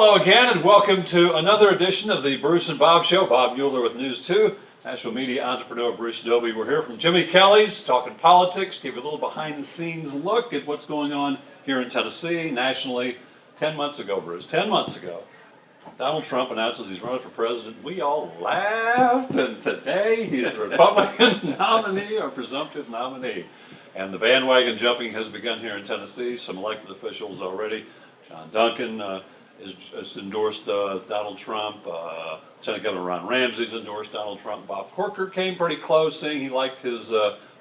Hello again, and welcome to another edition of the Bruce and Bob Show. Bob Mueller with News 2, Nashville media entrepreneur Bruce Dobie. We're here from Jimmy Kelly's, talking politics, give you a little behind-the-scenes look at what's going on here in Tennessee, nationally. 10 months ago, Bruce, 10 months ago, Donald Trump announces he's running for president. We all laughed, and today he's the Republican nominee or presumptive nominee. And the bandwagon jumping has begun here in Tennessee. Some elected officials already. John Duncan has endorsed Donald Trump. Lieutenant Governor Ron Ramsey's endorsed Donald Trump. Bob Corker came pretty close, saying he liked his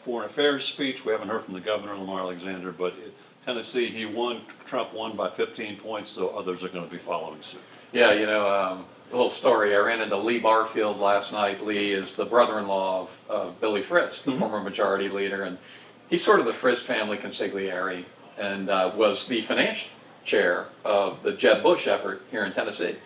foreign affairs speech. We haven't heard from the governor, Lamar Alexander, but Tennessee, he won. Trump won by 15 points, so others are going to be following suit. Yeah, you know, a little story. I ran into Lee Barfield last night. Lee is the brother-in-law of Billy Frist, the former majority leader, and he's sort of the Frist family consigliere, and was the finance chair of the Jeb Bush effort here in Tennessee.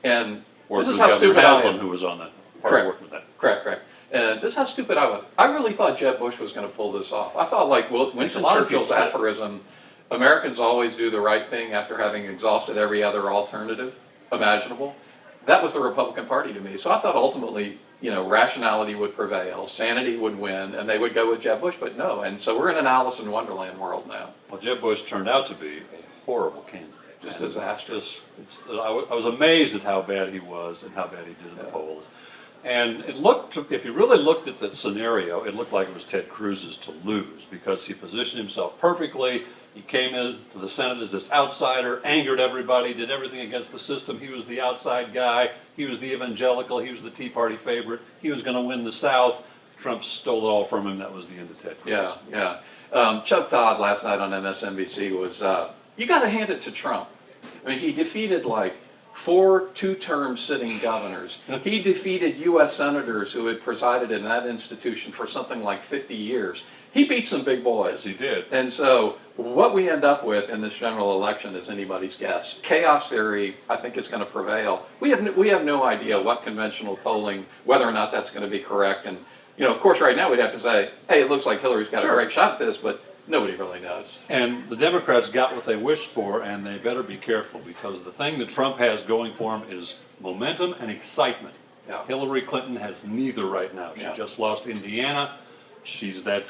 And this is how stupid I am. Who was on that part of working with that. Correct. And this is how stupid I was. I really thought Jeb Bush was going to pull this off. I thought, like Winston Churchill's aphorism, Americans always do the right thing after having exhausted every other alternative imaginable. That was the Republican Party to me. So I thought ultimately, you know, rationality would prevail, sanity would win, and they would go with Jeb Bush, but no. And so we're in an Alice in Wonderland world now. Well, Jeb Bush turned out to be a horrible candidate. Just disastrous. I was amazed at how bad he was and how bad he did in the polls. And it looked, if you really looked at the scenario, it looked like it was Ted Cruz's to lose because he positioned himself perfectly. He came into the Senate as this outsider, angered everybody, did everything against the system. He was the outside guy. He was the evangelical. He was the Tea Party favorite. He was going to win the South. Trump stole it all from him. That was the end of Ted Cruz. Yeah. Chuck Todd last night on MSNBC was, you got to hand it to Trump. I mean, he defeated like 4 two-term sitting governors. He defeated U.S. senators who had presided in that institution for something like 50 years. He beat some big boys. Yes, he did. And so what we end up with in this general election is anybody's guess. Chaos theory, I think, is going to prevail. We have no idea what conventional polling, whether or not that's going to be correct. And, you know, of course, right now we'd have to say, hey, it looks like Hillary's got a great shot at this, but nobody really knows. And the Democrats got what they wished for, and they better be careful because the thing that Trump has going for him is momentum and excitement. Yeah. Hillary Clinton has neither right now. She just lost Indiana. She's that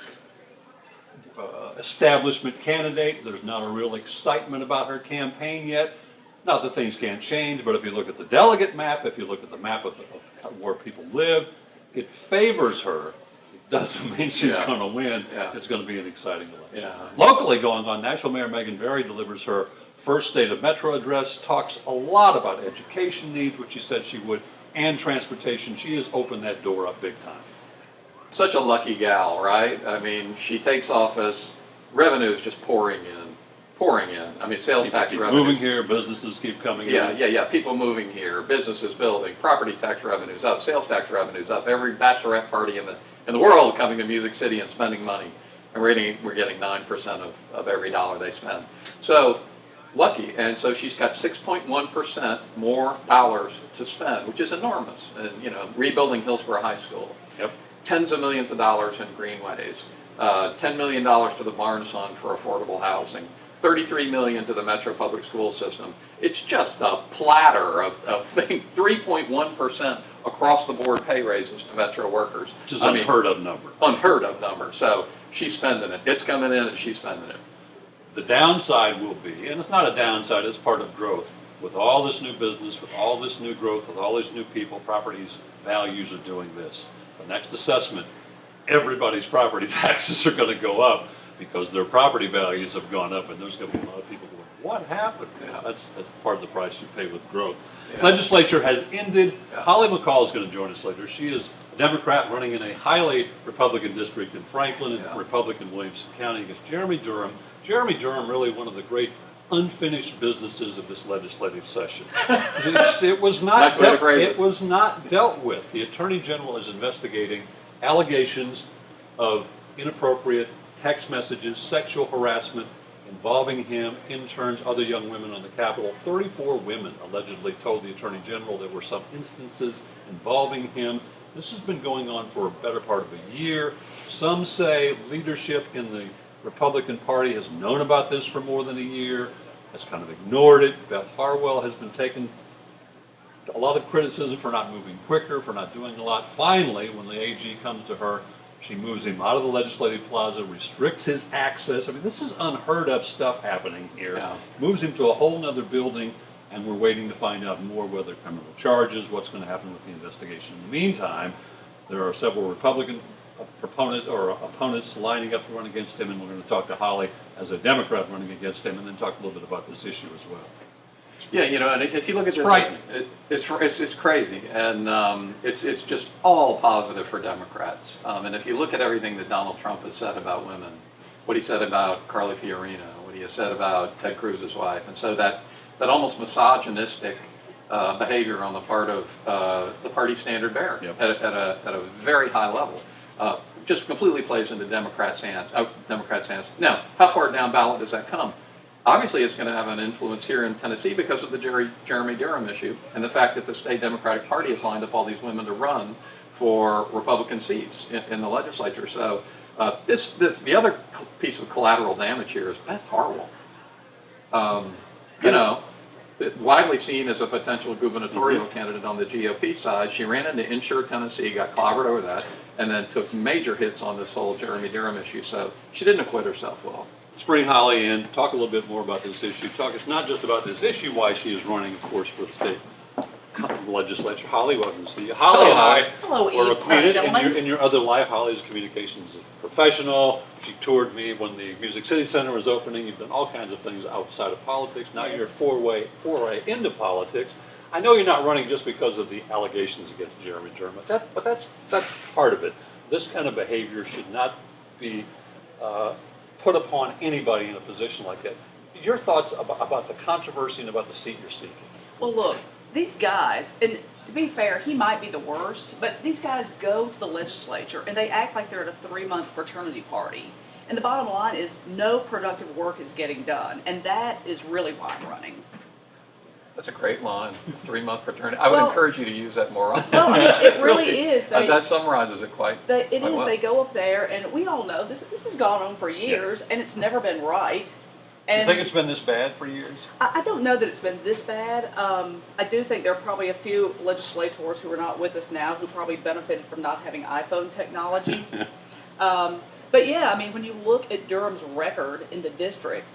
establishment candidate. There's not a real excitement about her campaign yet. Not that things can't change, but if you look at the delegate map, if you look at the map of where people live, it favors her. It doesn't mean she's going to win. It's going to be an exciting election. Locally going on, Nashville Mayor Megan Barry delivers her first State of Metro address, talks a lot about education needs, which she said she would, and transportation. She has opened that door up big time. Such a lucky gal, right? I mean, she takes office, revenue is just pouring in. I mean, sales tax revenue. Moving here, businesses keep coming in. Yeah. People moving here, businesses building, property tax revenues up, sales tax revenues up. Every bachelorette party in the world coming to Music City and spending money, and we're getting 9% of every dollar they spend. So lucky, and so she's got 6.1% more dollars to spend, which is enormous. And you know, rebuilding Hillsborough High School. Yep. Tens of millions of dollars in greenways, $10 million to the Barnes Fund for affordable housing, $33 million to the Metro Public School System. It's just a platter of things, 3.1% across the board pay raises to Metro workers. Which is an unheard of number. Unheard of number. So she's spending it. It's coming in and she's spending it. The downside will be, and it's not a downside, it's part of growth. With all this new business, with all this new growth, with all these new people, properties values are doing this. The next assessment, everybody's property taxes are going to go up because their property values have gone up, and there's going to be a lot of people going, what happened? That's part of the price you pay with growth. Legislature has ended. Holly McCall is going to join us later. She is a Democrat running in a highly Republican district in Franklin and Republican Williamson County against Jeremy Durham. Jeremy Durham, really one of the great unfinished businesses of this legislative session. It was not dealt with. The Attorney General is investigating allegations of inappropriate text messages, sexual harassment involving him, interns, other young women on the Capitol. 34 women allegedly told the Attorney General there were some instances involving him. This has been going on for a better part of a year. Some say leadership in the Republican Party has known about this for more than a year. has kind of ignored it. Beth Harwell has been taking a lot of criticism for not moving quicker, for not doing a lot. Finally, when the AG comes to her, she moves him out of the legislative plaza, restricts his access. I mean, this is unheard of stuff happening here. Yeah. Moves him to a whole nother building, and we're waiting to find out more whether criminal charges, what's going to happen with the investigation. In the meantime, there are several Republican opponents lining up to run against him, and we're going to talk to Holly as a Democrat running against him, and then talk a little bit about this issue as well. Yeah, you know, and if you look at this, frightening. It's crazy, and it's just all positive for Democrats. And if you look at everything that Donald Trump has said about women, what he said about Carly Fiorina, what he has said about Ted Cruz's wife, and so that almost misogynistic behavior on the part of the party standard bearer Yep. at a very high level. Just completely plays into Democrats' hands. Now, how far down ballot does that come? Obviously, it's going to have an influence here in Tennessee because of the Jeremy Durham issue and the fact that the state Democratic Party has lined up all these women to run for Republican seats in the legislature. So the other piece of collateral damage here is Beth Harwell. You know, widely seen as a potential gubernatorial candidate on the GOP side. She ran into Insure Tennessee, got clobbered over that, and then took major hits on this whole Jeremy Durham issue. So she didn't acquit herself well. Let's bring Holly in, talk a little bit more about this issue. It's not just about this issue, why she is running, of course, for the state legislature. Holly, welcome to see you. Holly and I were acquainted in your other life. Holly's a communications professional. She toured me when the Music City Center was opening. You've done all kinds of things outside of politics. Now you're foray into politics. I know you're not running just because of the allegations against Jeremy Durham, but that's part of it. This kind of behavior should not be put upon anybody in a position like that. Your thoughts about the controversy and about the seat you're seeking? Well, look, these guys, and to be fair, he might be the worst, but these guys go to the legislature and they act like they're at a 3-month fraternity party. And the bottom line is no productive work is getting done, and that is really why I'm running. That's a great line, 3-month fraternity. I would encourage you to use that more often. No, I mean, it really is. That summarizes it quite well. They go up there, and we all know this has gone on for years, and it's never been right. And you think it's been this bad for years? I don't know that it's been this bad. I do think there are probably a few legislators who are not with us now who probably benefited from not having iPhone technology. But yeah, I mean, when you look at Durham's record in the district,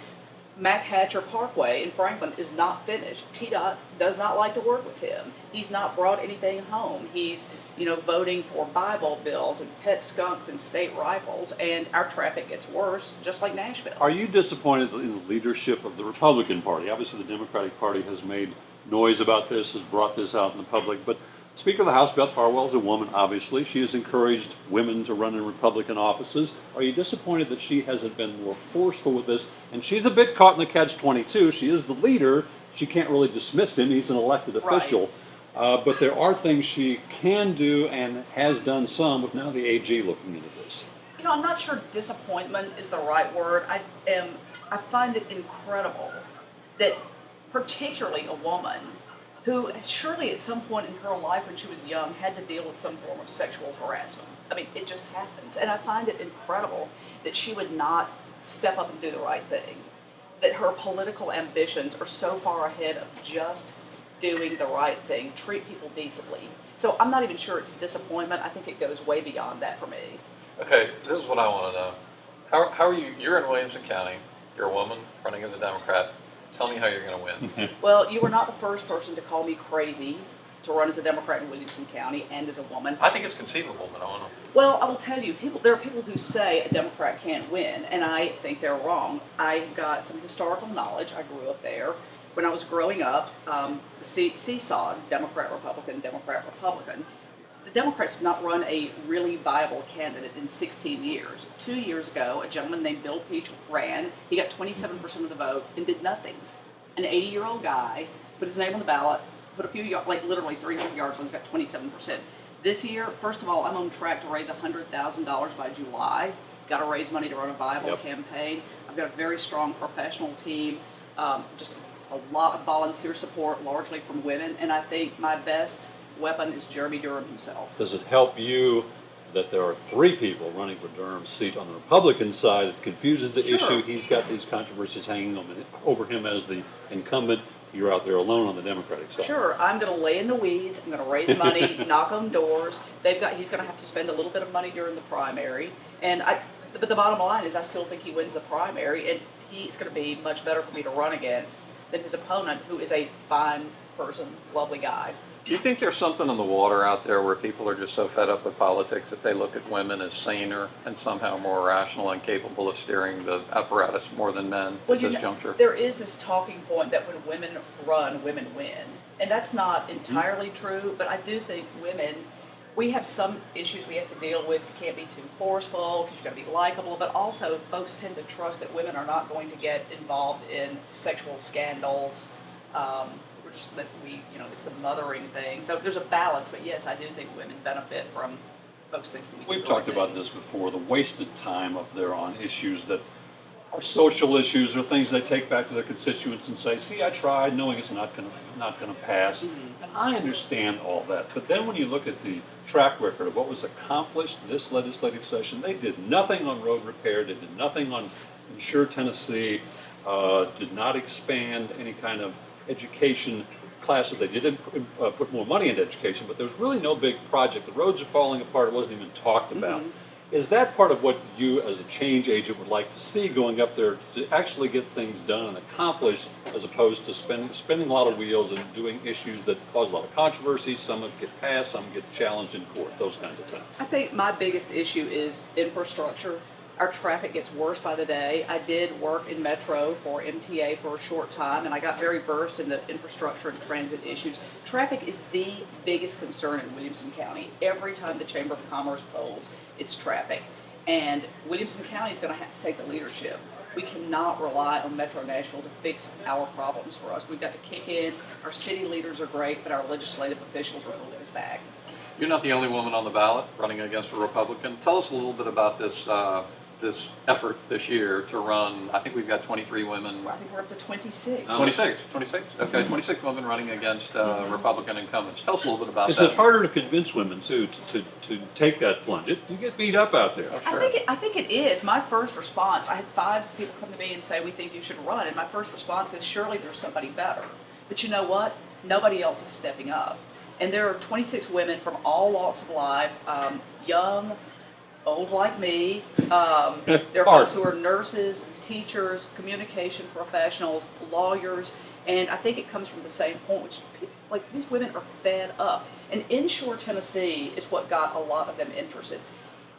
Mac Hatcher Parkway in Franklin is not finished. TDOT does not like to work with him. He's not brought anything home. He's, voting for Bible bills and pet skunks and state rifles, and our traffic gets worse, just like Nashville. Are you disappointed in the leadership of the Republican Party? Obviously, the Democratic Party has made noise about this, has brought this out in the public, but Speaker of the House, Beth Harwell, is a woman, obviously. She has encouraged women to run in Republican offices. Are you disappointed that she hasn't been more forceful with this? And she's a bit caught in the catch-22. She is the leader. She can't really dismiss him. He's an elected official. But there are things she can do and has done some, with now the AG looking into this. I'm not sure disappointment is the right word. I find it incredible that particularly a woman who surely at some point in her life when she was young had to deal with some form of sexual harassment. I mean, it just happens. And I find it incredible that she would not step up and do the right thing, that her political ambitions are so far ahead of just doing the right thing, treat people decently. So I'm not even sure it's disappointment. I think it goes way beyond that for me. Okay, this is what I want to know. How are you? You're in Williamson County. You're a woman running as a Democrat. Tell me how you're going to win. Well, you were not the first person to call me crazy to run as a Democrat in Williamson County and as a woman. I think it's conceivable, but I want to. Well, I will tell you, there are people who say a Democrat can't win, and I think they're wrong. I've got some historical knowledge. I grew up there. When I was growing up, the seat seesawed, Democrat-Republican, Democrat-Republican. The Democrats have not run a really viable candidate in 16 years. 2 years ago, a gentleman named Bill Peach ran. He got 27% of the vote and did nothing. An 80-year-old guy put his name on the ballot, put a few yards, like literally 300 yards, and he's got 27%. This year, first of all, I'm on track to raise $100,000 by July. Got to raise money to run a viable campaign. I've got a very strong professional team, just a lot of volunteer support, largely from women, and I think my best weapon is Jeremy Durham himself. Does it help you that there are 3 people running for Durham's seat on the Republican side. It confuses the Sure. issue. He's got these controversies hanging over him as the incumbent. You're out there alone on the Democratic side. Sure, I'm going to lay in the weeds. I'm going to raise money, knock on doors. He's going to have to spend a little bit of money during the primary, but the bottom line is I still think he wins the primary, and he's going to be much better for me to run against than his opponent, who is a fine person, lovely guy. Do you think there's something in the water out there where people are just so fed up with politics that they look at women as saner and somehow more rational and capable of steering the apparatus more than men at this juncture? There is this talking point that when women run, women win. And that's not entirely true, but I do think we have some issues we have to deal with. You can't be too forceful because you've got to be likable, but also folks tend to trust that women are not going to get involved in sexual scandals. That it's the mothering thing. So there's a balance, but yes, I do think women benefit from folks thinking We've talked about this before, the wasted time up there on issues that are social issues or things they take back to their constituents and say, see, I tried, knowing it's not going to pass. Mm-hmm. And I understand all that. But then when you look at the track record of what was accomplished this legislative session, they did nothing on road repair, they did nothing on Insure Tennessee, did not expand any kind of education classes. They did put more money into education, but there was really no big project. The roads are falling apart. It wasn't even talked about. Mm-hmm. Is that part of what you as a change agent would like to see going up there to actually get things done and accomplished, as opposed to spinning a lot of wheels and doing issues that cause a lot of controversy? Some get passed, some get challenged in court, those kinds of things. I think my biggest issue is infrastructure. Our traffic gets worse by the day. I did work in Metro for MTA for a short time, and I got very versed in the infrastructure and transit issues. Traffic is the biggest concern in Williamson County. Every time the Chamber of Commerce polls, it's traffic. And Williamson County is going to have to take the leadership. We cannot rely on Metro Nashville to fix our problems for us. We've got to kick in. Our city leaders are great, but our legislative officials are holding us back. You're not the only woman on the ballot running against a Republican. Tell us a little bit about this effort this year to run. I think we've got 23 women. I think we're up to 26. 26. Okay, 26 women running against Republican incumbents. Tell us a little bit about that. Is it harder to convince women too to take that plunge? You get beat up out there. Oh, sure. I think it is. My first response, I had 5 people come to me and say, we think you should run. And my first response is, surely there's somebody better. But you know what? Nobody else is stepping up. And there are 26 women from all walks of life, young, old like me. There are folks who are nurses, teachers, communication professionals, lawyers, and I think it comes from the same point, which like these women are fed up. And Insure Tennessee is what got a lot of them interested.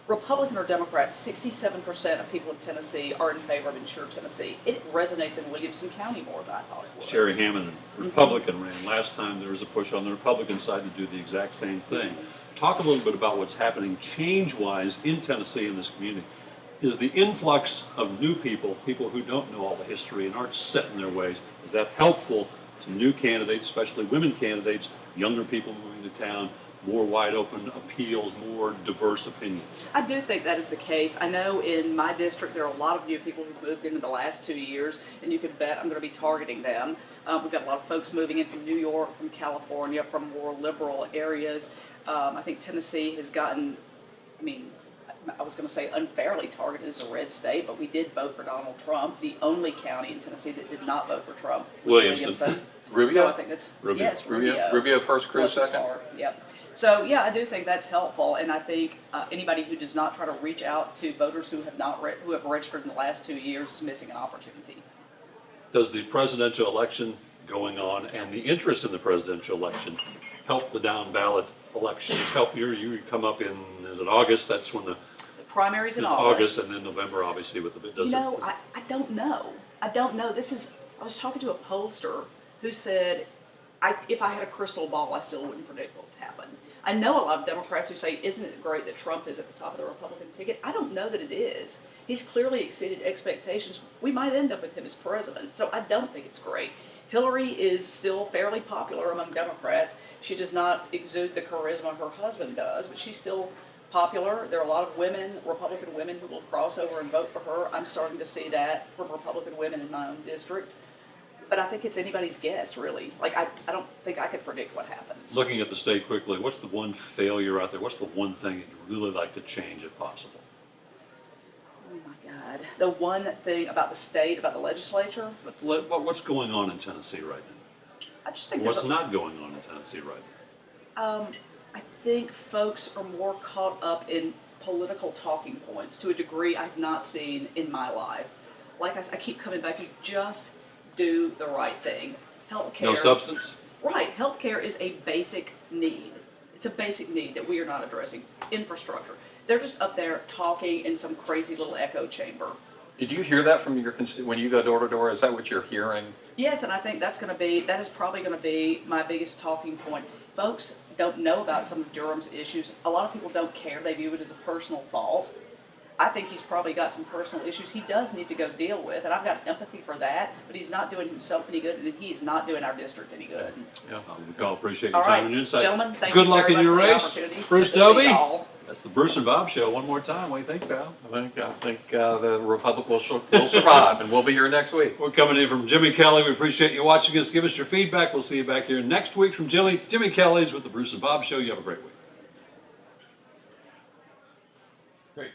Republican or Democrat, 67% of people in Tennessee are in favor of Insure Tennessee. It resonates in Williamson County more than I thought it would. Sherry Hammond, Republican, ran last time. There was a push on the Republican side to do the exact same thing. Talk a little bit about what's happening change-wise in Tennessee in this community. Is the influx of new people who don't know all the history and aren't set in their ways, is that helpful to new candidates, especially women candidates, younger people moving to town, more wide open appeals, more diverse opinions? I do think that is the case. I know in my district there are a lot of new people who've moved in the last 2 years, and you can bet I'm going to be targeting them. We've got a lot of folks moving in from New York, from California, from more liberal areas. I think Tennessee has gotten, I was going to say unfairly targeted as a red state, but we did vote for Donald Trump. The only county in Tennessee that did not vote for Trump was Williamson. Rubio? So I think that's, Rubio. Yes, Rubio. Rubio first, Cruz second? Yep. So yeah, I do think that's helpful, and I think anybody who does not try to reach out to voters who have who have registered in the last 2 years is missing an opportunity. Does the presidential election going on and the interest in the presidential election help the down ballot elections? Help you come up in, is it August? That's when the primaries in August, and then November, obviously, with the I don't know. I don't know. I was talking to a pollster who said, if I had a crystal ball, I still wouldn't predict what would happen. I know a lot of Democrats who say, isn't it great that Trump is at the top of the Republican ticket? I don't know that it is. He's clearly exceeded expectations. We might end up with him as president, so I don't think it's great. Hillary is still fairly popular among Democrats. She does not exude the charisma her husband does, but she's still popular. There are a lot of women, Republican women, who will cross over and vote for her. I'm starting to see that from Republican women in my own district. But I think it's anybody's guess, really. Like, I don't think I could predict what happens. Looking at the state quickly, what's the one failure out there? What's the one thing that you really like to change if possible? Oh my God. The one thing about the state, about the legislature, What's going on in Tennessee right now? I just think What's not going on in Tennessee right now? I think folks are more caught up in political talking points to a degree I've not seen in my life. Like I keep coming back, you just do the right thing. Healthcare. No substance? Right. Healthcare is a basic need. It's a basic need that we are not addressing. Infrastructure. They're just up there talking in some crazy little echo chamber. Did you hear that from your when you go door to door? Is that what you're hearing? Yes, and I think that is probably going to be my biggest talking point. Folks don't know about some of Durham's issues. A lot of people don't care. They view it as a personal fault. I think he's probably got some personal issues he does need to go deal with, and I've got empathy for that, but he's not doing himself any good, and he's not doing our district any good. Yeah, McCall, appreciate your All time right, and insight. gentlemen, thank Good you luck very in your much for the race. opportunity. Bruce Good to see Dobie. y'all. That's the Bruce and Bob Show. One more time. What do you think, pal? I think the Republic will survive, and we'll be here next week. We're coming in from Jimmy Kelly. We appreciate you watching us. Give us your feedback. We'll see you back here next week from Jimmy Kelly's with the Bruce and Bob Show. You have a great week. Great.